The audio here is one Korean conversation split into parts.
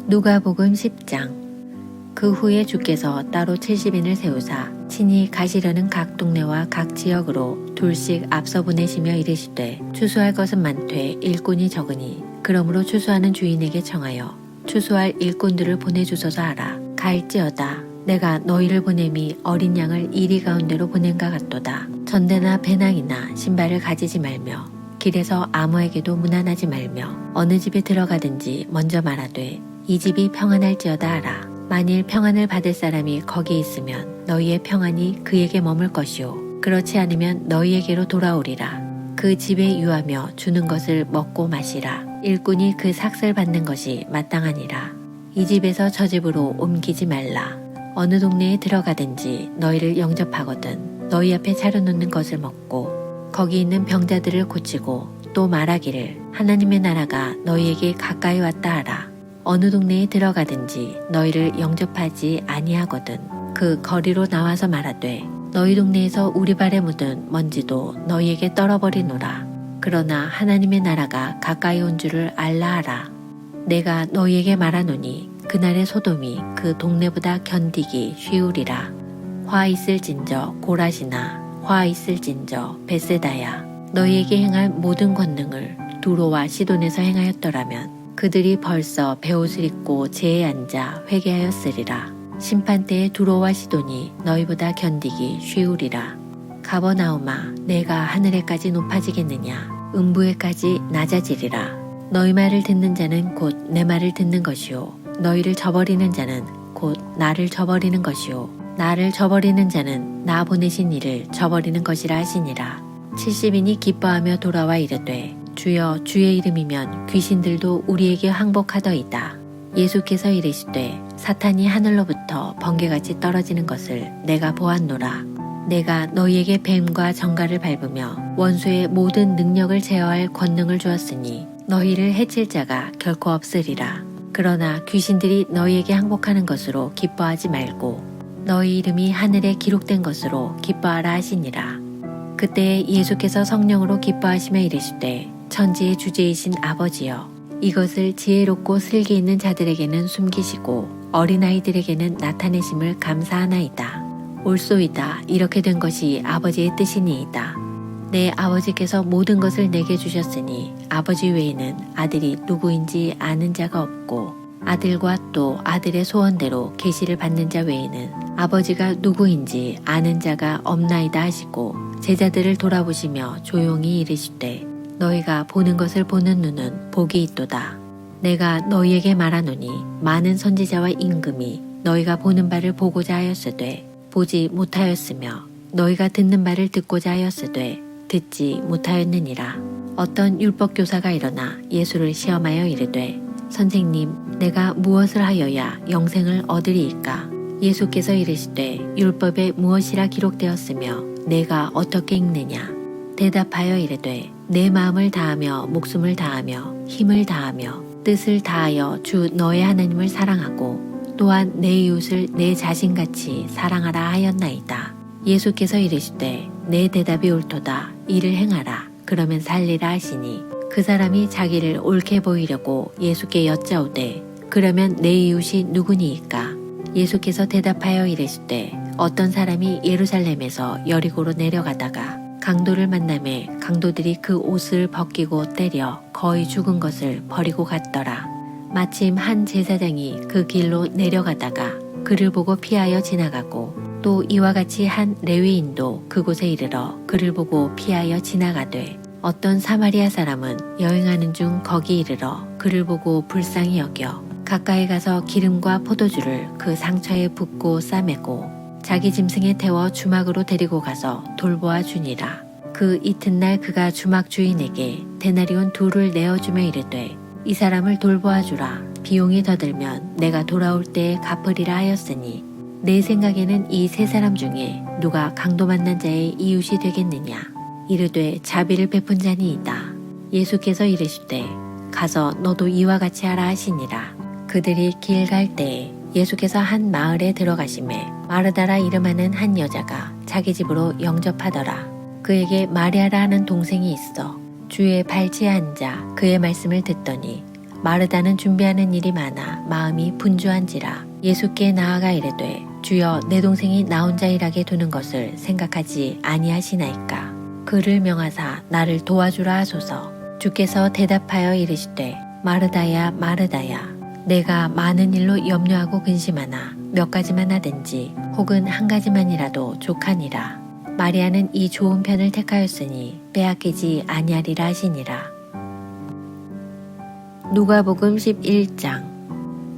누가복음 10장. 그 후에 주께서 따로 70인을 세우사 친히 가시려는 각 동네와 각 지역으로 둘씩 앞서 보내시며 이르시되 추수할 것은 많되 일꾼이 적으니 그러므로 추수하는 주인에게 청하여 추수할 일꾼들을 보내주소서 하라. 갈지어다 내가 너희를 보냄이 어린 양을 이리 가운데로 보낸가 같도다. 전대나 배낭이나 신발을 가지지 말며 길에서 아무에게도 문안하지 말며 어느 집에 들어가든지 먼저 말하되 이 집이 평안할지어다 하라. 만일 평안을 받을 사람이 거기 있으면 너희의 평안이 그에게 머물 것이요 그렇지 않으면 너희에게로 돌아오리라. 그 집에 유하며 주는 것을 먹고 마시라. 일꾼이 그 삭슬 받는 것이 마땅하니라. 이 집에서 저 집으로 옮기지 말라. 어느 동네에 들어가든지 너희를 영접하거든 너희 앞에 차려놓는 것을 먹고 거기 있는 병자들을 고치고 또 말하기를 하나님의 나라가 너희에게 가까이 왔다 하라. 어느 동네에 들어가든지 너희를 영접하지 아니하거든 그 거리로 나와서 말하되 너희 동네에서 우리 발에 묻은 먼지도 너희에게 떨어버리노라. 그러나 하나님의 나라가 가까이 온 줄을 알라 하라. 내가 너희에게 말하노니 그날의 소돔이 그 동네보다 견디기 쉬우리라. 화 있을진저 고라시나 화 있을진저 벳세다야. 너희에게 행할 모든 권능을 두로와 시돈에서 행하였더라면 그들이 벌써 베옷을 입고 제에 앉아 회개하였으리라. 심판때에 두로와 시돈이 너희보다 견디기 쉬우리라. 가버나움아 내가 하늘에까지 높아지겠느냐 음부에까지 낮아지리라. 너희 말을 듣는 자는 곧 내 말을 듣는 것이요 너희를 저버리는 자는 곧 나를 저버리는 것이요 나를 저버리는 자는 나 보내신 이를 저버리는 것이라 하시니라. 70인이 기뻐하며 돌아와 이르되 주여 주의 이름이면 귀신들도 우리에게 항복하더이다. 예수께서 이르시되 사탄이 하늘로부터 번개같이 떨어지는 것을 내가 보았노라. 내가 너희에게 뱀과 정갈을 밟으며 원수의 모든 능력을 제어할 권능을 주었으니 너희를 해칠 자가 결코 없으리라. 그러나 귀신들이 너희에게 항복하는 것으로 기뻐하지 말고 너희 이름이 하늘에 기록된 것으로 기뻐하라 하시니라. 그때 예수께서 성령으로 기뻐하시며 이르시되 천지의 주제이신 아버지여 이것을 지혜롭고 슬기 있는 자들에게는 숨기시고 어린아이들에게는 나타내심을 감사하나이다. 옳소이다. 이렇게 된 것이 아버지의 뜻이니이다. 내 아버지께서 모든 것을 내게 주셨으니 아버지 외에는 아들이 누구인지 아는 자가 없고 아들과 또 아들의 소원대로 계시를 받는 자 외에는 아버지가 누구인지 아는 자가 없나이다 하시고 제자들을 돌아보시며 조용히 이르시되 너희가 보는 것을 보는 눈은 복이 있도다. 내가 너희에게 말하노니 많은 선지자와 임금이 너희가 보는 바를 보고자 하였으되 보지 못하였으며 너희가 듣는 바를 듣고자 하였으되 듣지 못하였느니라. 어떤 율법교사가 일어나 예수를 시험하여 이르되 선생님 내가 무엇을 하여야 영생을 얻으리이까? 예수께서 이르시되 율법에 무엇이라 기록되었으며 내가 어떻게 읽느냐? 대답하여 이르되 내 마음을 다하며 목숨을 다하며 힘을 다하며 뜻을 다하여 주 너의 하나님을 사랑하고 또한 내 이웃을 내 자신같이 사랑하라 하였나이다. 예수께서 이르시되 내 대답이 옳도다. 이를 행하라. 그러면 살리라 하시니 그 사람이 자기를 옳게 보이려고 예수께 여짜오되 그러면 내 이웃이 누구니이까? 예수께서 대답하여 이르시되 어떤 사람이 예루살렘에서 여리고로 내려가다가 강도를 만나매 강도들이 그 옷을 벗기고 때려 거의 죽은 것을 버리고 갔더라. 마침 한 제사장이 그 길로 내려가다가 그를 보고 피하여 지나가고 또 이와 같이 한 레위인도 그곳에 이르러 그를 보고 피하여 지나가되 어떤 사마리아 사람은 여행하는 중 거기 이르러 그를 보고 불쌍히 여겨 가까이 가서 기름과 포도주를 그 상처에 붓고 싸매고 자기 짐승에 태워 주막으로 데리고 가서 돌보아 주니라. 그 이튿날 그가 주막 주인에게 데나리온 2를 내어주며 이르되 이 사람을 돌보아 주라. 비용이 더 들면 내가 돌아올 때에 갚으리라 하였으니 내 생각에는 이 3사람 중에 누가 강도 만난 자의 이웃이 되겠느냐? 이르되 자비를 베푼 자니이다. 예수께서 이르시되 가서 너도 이와 같이 하라 하시니라. 그들이 길 갈 때에 예수께서 한 마을에 들어가시매 마르다라 이름하는 한 여자가 자기 집으로 영접하더라. 그에게 마리아라 하는 동생이 있어 주의 발치에 앉아 그의 말씀을 듣더니 마르다는 준비하는 일이 많아 마음이 분주한지라 예수께 나아가 이르되 주여 내 동생이 나 혼자 일하게 두는 것을 생각하지 아니하시나이까. 그를 명하사 나를 도와주라 하소서. 주께서 대답하여 이르시되 마르다야 마르다야 내가 많은 일로 염려하고 근심하나 몇 가지만 하든지 혹은 한 가지만이라도 족하니라. 마리아는 이 좋은 편을 택하였으니 빼앗기지 아니하리라 하시니라. 누가복음 11장.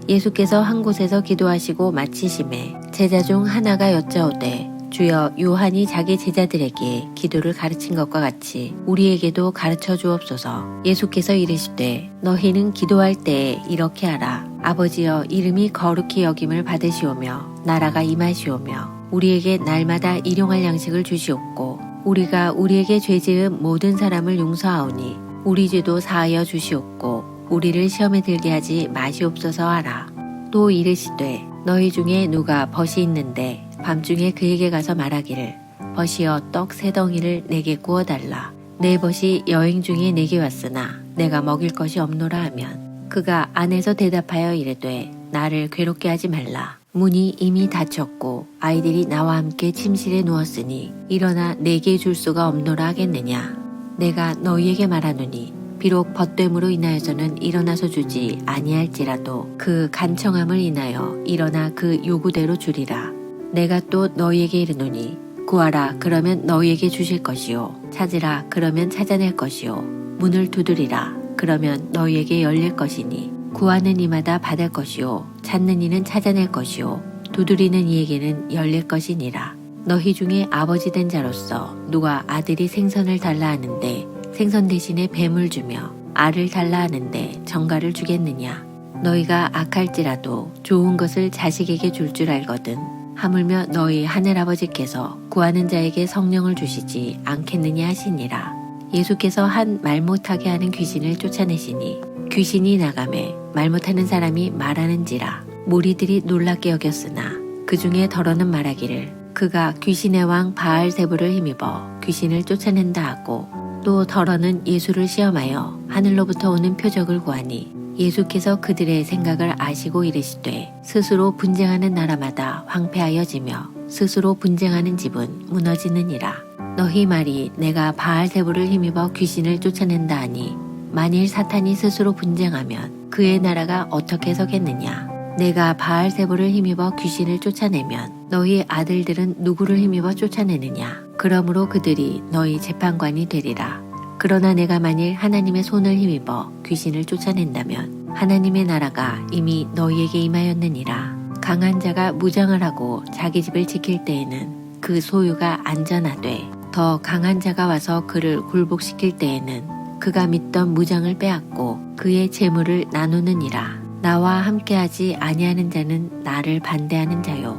예수께서 한 곳에서 기도하시고 마치심에 제자 중 하나가 여짜오되 주여 요한이 자기 제자들에게 기도를 가르친 것과 같이 우리에게도 가르쳐 주옵소서. 예수께서 이르시되 너희는 기도할 때에 이렇게 하라. 아버지여 이름이 거룩히 여김을 받으시오며 나라가 임하시오며 우리에게 날마다 일용할 양식을 주시옵고 우리가 우리에게 죄지은 모든 사람을 용서하오니 우리 죄도 사하여 주시옵고 우리를 시험에 들게 하지 마시옵소서 하라. 또 이르시되 너희 중에 누가 벗이 있는데 밤중에 그에게 가서 말하기를 벗이여 떡 3덩이를 내게 구워달라. 내 벗이 여행 중에 내게 왔으나 내가 먹일 것이 없노라 하면 그가 안에서 대답하여 이르되 나를 괴롭게 하지 말라. 문이 이미 닫혔고 아이들이 나와 함께 침실에 누웠으니 일어나 내게 줄 수가 없노라 하겠느냐. 내가 너희에게 말하노니 비록 벗됨으로 인하여서는 일어나서 주지 아니할지라도 그 간청함을 인하여 일어나 그 요구대로 주리라. 내가 또 너희에게 이르노니 구하라 그러면 너희에게 주실 것이요 찾으라 그러면 찾아낼 것이요 문을 두드리라 그러면 너희에게 열릴 것이니 구하는 이마다 받을 것이요 찾는 이는 찾아낼 것이요 두드리는 이에게는 열릴 것이니라. 너희 중에 아버지 된 자로서 누가 아들이 생선을 달라 하는데 생선 대신에 뱀을 주며 알을 달라 하는데 정갈을 주겠느냐. 너희가 악할지라도 좋은 것을 자식에게 줄 줄 알거든 하물며 너희 하늘아버지께서 구하는 자에게 성령을 주시지 않겠느냐 하시니라. 예수께서 한 말 못하게 하는 귀신을 쫓아내시니 귀신이 나가매 말 못하는 사람이 말하는지라. 무리들이 놀랍게 여겼으나 그 중에 더러는 말하기를 그가 귀신의 왕 바알세불을 힘입어 귀신을 쫓아낸다 하고 또 더러는 예수를 시험하여 하늘로부터 오는 표적을 구하니 예수께서 그들의 생각을 아시고 이르시되 스스로 분쟁하는 나라마다 황폐하여지며 스스로 분쟁하는 집은 무너지느니라. 너희 말이 내가 바알세불을 힘입어 귀신을 쫓아낸다 하니 만일 사탄이 스스로 분쟁하면 그의 나라가 어떻게 서겠느냐. 내가 바알세불을 힘입어 귀신을 쫓아내면 너희 아들들은 누구를 힘입어 쫓아내느냐. 그러므로 그들이 너희 재판관이 되리라. 그러나 내가 만일 하나님의 손을 힘입어 귀신을 쫓아낸다면 하나님의 나라가 이미 너희에게 임하였느니라. 강한 자가 무장을 하고 자기 집을 지킬 때에는 그 소유가 안전하되 더 강한 자가 와서 그를 굴복시킬 때에는 그가 믿던 무장을 빼앗고 그의 재물을 나누느니라. 나와 함께하지 아니하는 자는 나를 반대하는 자요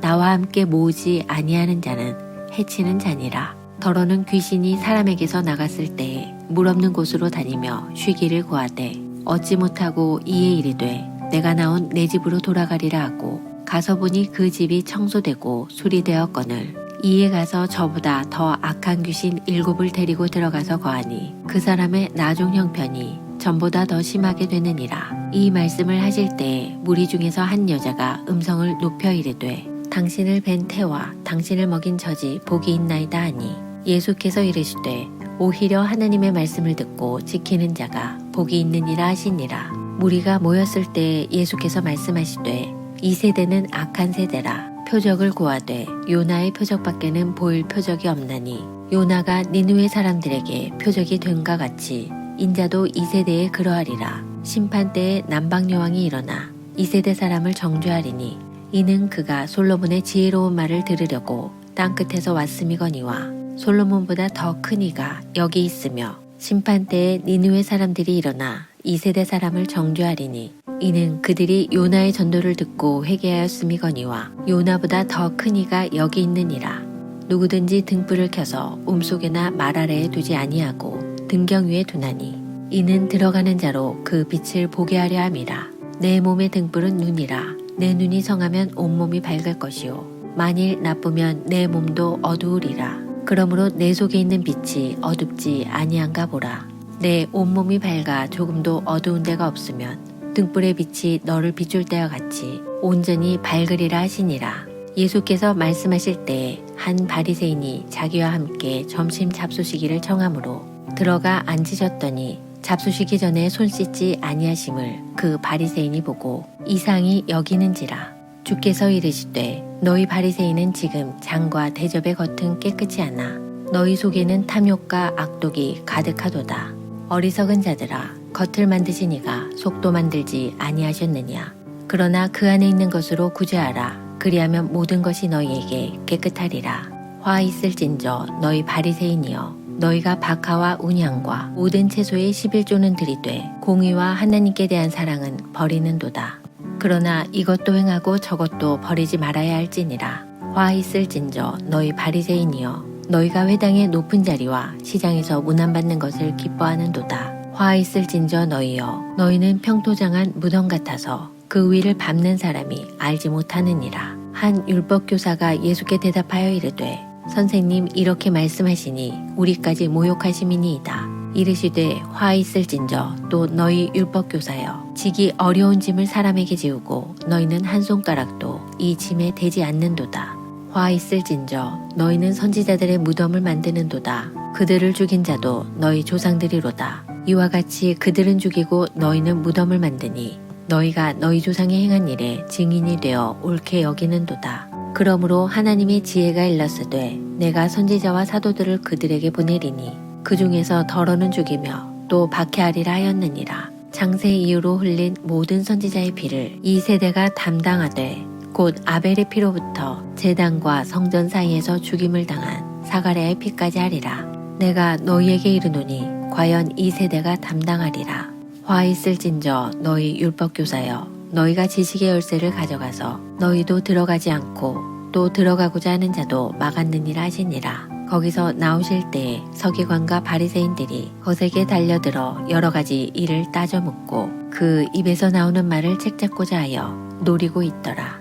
나와 함께 모으지 아니하는 자는 해치는 자니라. 더러는 귀신이 사람에게서 나갔을 때에 물 없는 곳으로 다니며 쉬기를 구하되 얻지 못하고 이에 이르되 내가 나온 내 집으로 돌아가리라 하고 가서 보니 그 집이 청소되고 수리되었거늘 이에 가서 저보다 더 악한 귀신 7을 데리고 들어가서 거하니 그 사람의 나중 형편이 전보다 더 심하게 되느니라. 이 말씀을 하실 때에 무리 중에서 한 여자가 음성을 높여 이르되 당신을 뵌 태와 당신을 먹인 젖이 복이 있나이다 하니 예수께서 이르시되 오히려 하나님의 말씀을 듣고 지키는 자가 복이 있느니라 하시니라. 무리가 모였을 때 예수께서 말씀하시되 이 세대는 악한 세대라. 표적을 구하되 요나의 표적밖에는 보일 표적이 없나니 요나가 니느웨 사람들에게 표적이 된과 같이 인자도 이 세대에 그러하리라. 심판 때에 남방 여왕이 일어나 이 세대 사람을 정죄하리니 이는 그가 솔로몬의 지혜로운 말을 들으려고 땅끝에서 왔음이거니와 솔로몬보다 더 큰 이가 여기 있으며 심판 때에 니느웨 사람들이 일어나 이 세대 사람을 정죄하리니 이는 그들이 요나의 전도를 듣고 회개하였음이거니와 요나보다 더 큰 이가 여기 있느니라. 누구든지 등불을 켜서 움속에나 말 아래에 두지 아니하고 등경 위에 두나니 이는 들어가는 자로 그 빛을 보게 하려 함이라. 내 몸의 등불은 눈이라. 내 눈이 성하면 온몸이 밝을 것이요 만일 나쁘면 내 몸도 어두우리라. 그러므로 내 속에 있는 빛이 어둡지 아니한가 보라. 내 온몸이 밝아 조금도 어두운 데가 없으면 등불의 빛이 너를 비출 때와 같이 온전히 밝으리라 하시니라. 예수께서 말씀하실 때에 한 바리새인이 자기와 함께 점심 잡수시기를 청하므로 들어가 앉으셨더니 잡수시기 전에 손 씻지 아니하심을 그 바리새인이 보고 이상히 여기는지라. 주께서 이르시되 너희 바리새인은 지금 장과 대접의 겉은 깨끗이 하나 너희 속에는 탐욕과 악독이 가득하도다. 어리석은 자들아, 겉을 만드시니가 속도 만들지 아니하셨느냐. 그러나 그 안에 있는 것으로 구제하라. 그리하면 모든 것이 너희에게 깨끗하리라. 화 있을진저 너희 바리새인이여, 너희가 박하와 운향과 모든 채소의 11조는 들이되 공의와 하나님께 대한 사랑은 버리는도다. 그러나 이것도 행하고 저것도 버리지 말아야 할지니라. 화 있을진저 너희 바리새인이여, 너희가 회당의 높은 자리와 시장에서 문안받는 것을 기뻐하는도다. 화 있을진저 너희여, 너희는 평토장한 무덤 같아서 그 위를 밟는 사람이 알지 못하느니라. 한 율법교사가 예수께 대답하여 이르되 선생님, 이렇게 말씀하시니 우리까지 모욕하심이니이다. 이르시되 화 있을진저 또 너희 율법교사여, 지기 어려운 짐을 사람에게 지우고 너희는 한 손가락도 이 짐에 대지 않는도다. 화 있을진저 너희는 선지자들의 무덤을 만드는도다. 그들을 죽인 자도 너희 조상들이로다. 이와 같이 그들은 죽이고 너희는 무덤을 만드니 너희가 너희 조상이 행한 일에 증인이 되어 옳게 여기는도다. 그러므로 하나님의 지혜가 일렀으되 내가 선지자와 사도들을 그들에게 보내리니 그 중에서 덜어는 죽이며 또 박해하리라 하였느니라. 장세 이후로 흘린 모든 선지자의 피를 이 세대가 담당하되 곧 아벨의 피로부터 제단과 성전 사이에서 죽임을 당한 사가랴의 피까지 하리라. 내가 너희에게 이르노니 과연 이 세대가 담당하리라. 화 있을진저 너희 율법교사여, 너희가 지식의 열쇠를 가져가서 너희도 들어가지 않고 또 들어가고자 하는 자도 막았느니라 하시니라. 거기서 나오실 때에 서기관과 바리새인들이 거세게 달려들어 여러 가지 일을 따져 묻고 그 입에서 나오는 말을 책잡고자 하여 노리고 있더라.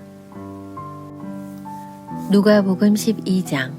누가복음 12장.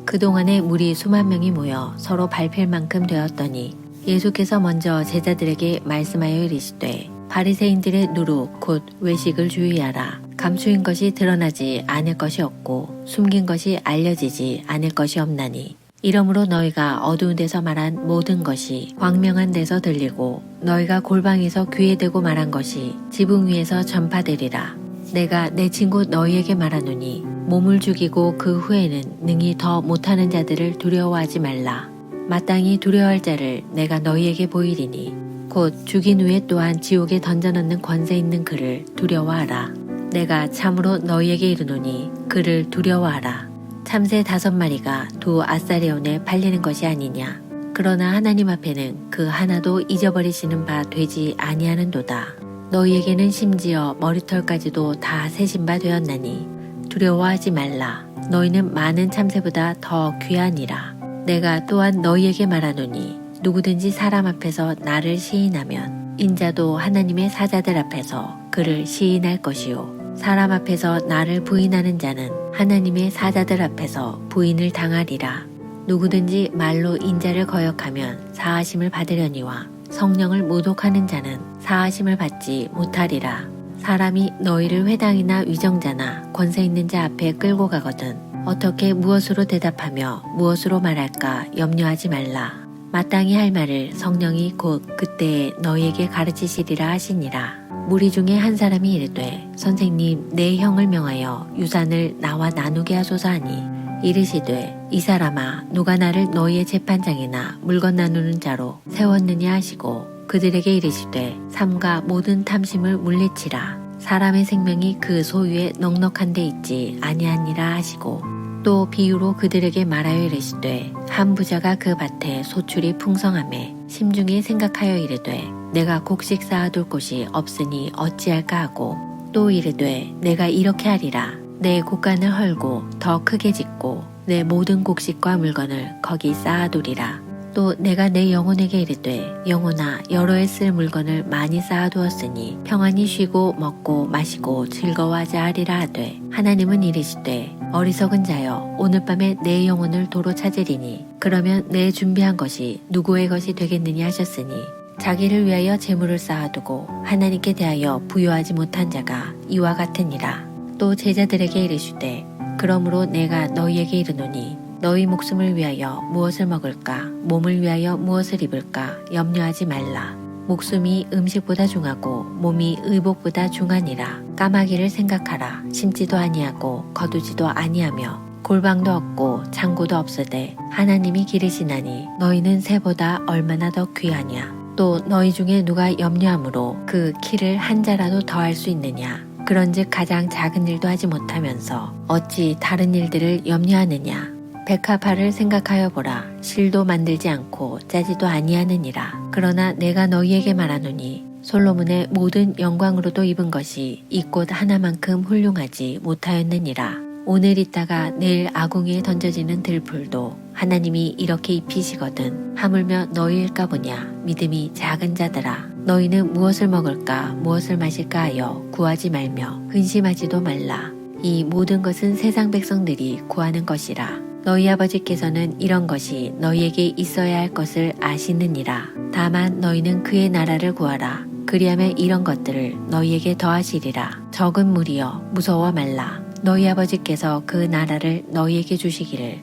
그동안에 무리 수만 명이 모여 서로 밟힐 만큼 되었더니 예수께서 먼저 제자들에게 말씀하여 이르시되 바리새인들의 누룩 곧 외식을 주의하라. 감추인 것이 드러나지 않을 것이 없고 숨긴 것이 알려지지 않을 것이 없나니 이러므로 너희가 어두운 데서 말한 모든 것이 광명한 데서 들리고 너희가 골방에서 귀에 대고 말한 것이 지붕 위에서 전파되리라. 내가 내 친구 너희에게 말하노니 몸을 죽이고 그 후에는 능히 더 못하는 자들을 두려워하지 말라. 마땅히 두려워할 자를 내가 너희에게 보이리니 곧 죽인 후에 또한 지옥에 던져넣는 권세 있는 그를 두려워하라. 내가 참으로 너희에게 이르노니 그를 두려워하라. 참새 5마리가 두 아사리온에 팔리는 것이 아니냐. 그러나 하나님 앞에는 그 하나도 잊어버리시는 바 되지 아니하는도다. 너희에게는 심지어 머리털까지도 다 세신 바 되었나니 두려워하지 말라. 너희는 많은 참새보다 더 귀하니라. 내가 또한 너희에게 말하노니 누구든지 사람 앞에서 나를 시인하면 인자도 하나님의 사자들 앞에서 그를 시인할 것이요. 사람 앞에서 나를 부인하는 자는 하나님의 사자들 앞에서 부인을 당하리라. 누구든지 말로 인자를 거역하면 사하심을 받으려니와 성령을 모독하는 자는 사하심을 받지 못하리라. 사람이 너희를 회당이나 위정자나 권세 있는 자 앞에 끌고 가거든 어떻게 무엇으로 대답하며 무엇으로 말할까 염려하지 말라. 마땅히 할 말을 성령이 곧 그때에 너희에게 가르치시리라 하시니라. 무리 중에 한 사람이 이르되 선생님, 내 형을 명하여 유산을 나와 나누게 하소서 하니 이르시되 이 사람아, 누가 나를 너희의 재판장이나 물건 나누는 자로 세웠느냐 하시고 그들에게 이르시되 삼가 모든 탐심을 물리치라. 사람의 생명이 그 소유에 넉넉한 데 있지 아니하니라 하시고 또 비유로 그들에게 말하여 이르시되 한 부자가 그 밭에 소출이 풍성하매 심중에 생각하여 이르되 내가 곡식 쌓아둘 곳이 없으니 어찌할까 하고 또 이르되 내가 이렇게 하리라. 내 곡간을 헐고 더 크게 짓고 내 모든 곡식과 물건을 거기 쌓아두리라. 또 내가 내 영혼에게 이르되 영혼아 여러 해 쓸 물건을 많이 쌓아두었으니 평안히 쉬고 먹고 마시고 즐거워하자 하리라 하되 하나님은 이르시되 어리석은 자여 오늘 밤에 내 영혼을 도로 찾으리니 그러면 내 준비한 것이 누구의 것이 되겠느냐 하셨으니 자기를 위하여 재물을 쌓아두고 하나님께 대하여 부여하지 못한 자가 이와 같으니라. 또 제자들에게 이르시되 그러므로 내가 너희에게 이르노니 너희 목숨을 위하여 무엇을 먹을까 몸을 위하여 무엇을 입을까 염려하지 말라. 목숨이 음식보다 중하고 몸이 의복보다 중하니라. 까마귀를 생각하라. 심지도 아니하고 거두지도 아니하며 골방도 없고 창고도 없으되 하나님이 기르시나니 너희는 새보다 얼마나 더 귀하냐. 또 너희 중에 누가 염려함으로 그 키를 한 자라도 더할 수 있느냐. 그런즉 가장 작은 일도 하지 못하면서 어찌 다른 일들을 염려하느냐. 백합화를 생각하여 보라. 실도 만들지 않고 짜지도 아니하느니라. 그러나 내가 너희에게 말하노니 솔로몬의 모든 영광으로도 입은 것이 이 꽃 하나만큼 훌륭하지 못하였느니라. 오늘 있다가 내일 아궁이에 던져지는 들풀도 하나님이 이렇게 입히시거든 하물며 너희일까 보냐. 믿음이 작은 자들아 너희는 무엇을 먹을까 무엇을 마실까 하여 구하지 말며 근심하지도 말라. 이 모든 것은 세상 백성들이 구하는 것이라. 너희 아버지께서는 이런 것이 너희에게 있어야 할 것을 아시느니라. 다만 너희는 그의 나라를 구하라. 그리하면 이런 것들을 너희에게 더하시리라. 적은 무리여 무서워 말라. 너희 아버지께서 그 나라를 너희에게 주시기를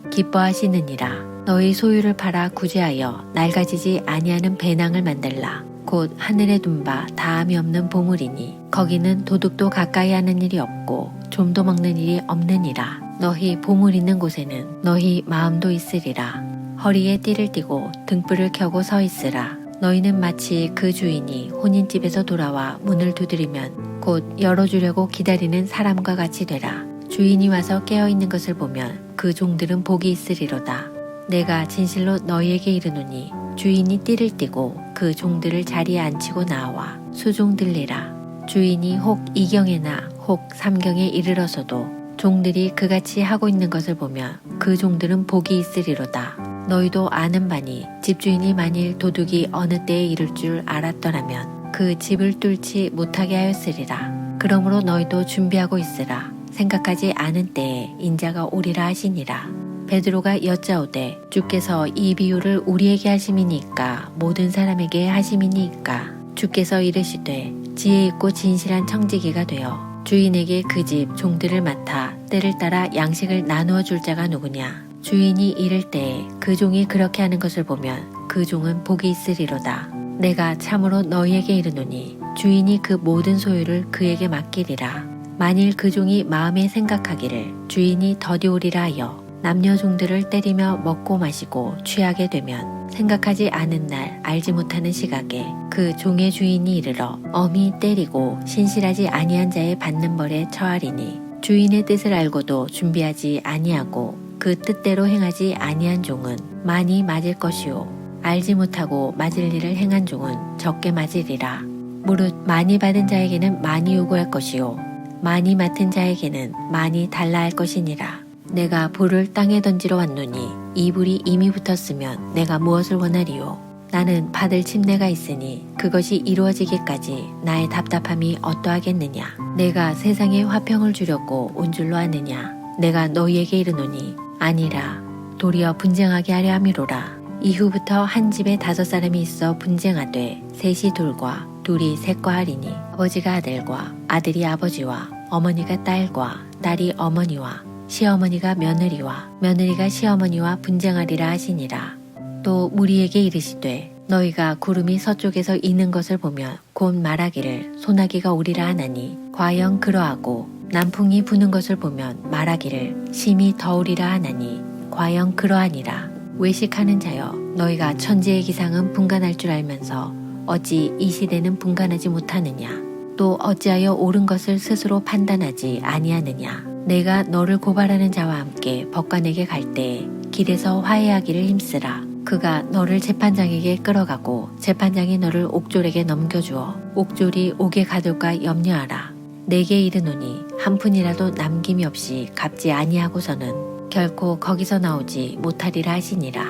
기뻐하시느니라. 너희 소유를 팔아 구제하여 낡아지지 아니하는 배낭을 만들라. 곧 하늘에 둔 바 다함이 없는 보물이니 거기는 도둑도 가까이 하는 일이 없고 좀도 먹는 일이 없느니라. 너희 보물 있는 곳에는 너희 마음도 있으리라. 허리에 띠를 띠고 등불을 켜고 서 있으라. 너희는 마치 그 주인이 혼인집에서 돌아와 문을 두드리면 곧 열어주려고 기다리는 사람과 같이 되라. 주인이 와서 깨어있는 것을 보면 그 종들은 복이 있으리로다. 내가 진실로 너희에게 이르노니 주인이 띠를 띠고 그 종들을 자리에 앉히고 나와 수종 들리라. 주인이 혹 이경에나 혹 삼경에 이르러서도 종들이 그같이 하고 있는 것을 보면 그 종들은 복이 있으리로다. 너희도 아는 바니 집주인이 만일 도둑이 어느 때에 이를 줄 알았더라면 그 집을 뚫지 못하게 하였으리라. 그러므로 너희도 준비하고 있으라. 생각하지 않은 때에 인자가 오리라 하시니라. 베드로가 여짜오되 주께서 이 비유를 우리에게 하심이니까 모든 사람에게 하심이니까. 주께서 이르시되 지혜 있고 진실한 청지기가 되어 주인에게 그 집 종들을 맡아 때를 따라 양식을 나누어 줄 자가 누구냐. 주인이 이를 때에 그 종이 그렇게 하는 것을 보면 그 종은 복이 있으리로다. 내가 참으로 너희에게 이르노니 주인이 그 모든 소유를 그에게 맡기리라. 만일 그 종이 마음에 생각하기를 주인이 더디오리라 하여 남녀 종들을 때리며 먹고 마시고 취하게 되면 생각하지 않은 날 알지 못하는 시각에 그 종의 주인이 이르러 엄히 때리고 신실하지 아니한 자의 받는 벌에 처하리니 주인의 뜻을 알고도 준비하지 아니하고 그 뜻대로 행하지 아니한 종은 많이 맞을 것이요 알지 못하고 맞을 일을 행한 종은 적게 맞으리라. 무릇 많이 받은 자에게는 많이 요구할 것이요 많이 맡은 자에게는 많이 달라 할 것이니라. 내가 불을 땅에 던지러 왔노니 이 불이 이미 붙었으면 내가 무엇을 원하리요. 나는 받을 침례가 있으니 그것이 이루어지기까지 나의 답답함이 어떠하겠느냐. 내가 세상에 화평을 주려고 온 줄로 아느냐. 내가 너희에게 이르노니 아니라 도리어 분쟁하게 하려 함이로라. 이후부터 한 집에 5사람이 있어 분쟁하되 셋이 둘과 둘이 셋과 하리니 아버지가 아들과 아들이 아버지와 어머니가 딸과 딸이 어머니와 시어머니가 며느리와 며느리가 시어머니와 분쟁하리라 하시니라. 또 무리에게 이르시되 너희가 구름이 서쪽에서 이는 것을 보면 곧 말하기를 소나기가 오리라 하나니 과연 그러하고 남풍이 부는 것을 보면 말하기를 심히 더우리라 하나니 과연 그러하니라. 외식하는 자여 너희가 천지의 기상은 분간할 줄 알면서 어찌 이 시대는 분간하지 못하느냐. 또 어찌하여 옳은 것을 스스로 판단하지 아니하느냐. 내가 너를 고발하는 자와 함께 법관에게 갈 때에 길에서 화해하기를 힘쓰라. 그가 너를 재판장에게 끌어가고 재판장이 너를 옥졸에게 넘겨주어 옥졸이 옥에 가둘까 염려하라. 내게 이르노니 한 푼이라도 남김이 없이 갚지 아니하고서는 결코 거기서 나오지 못하리라 하시니라.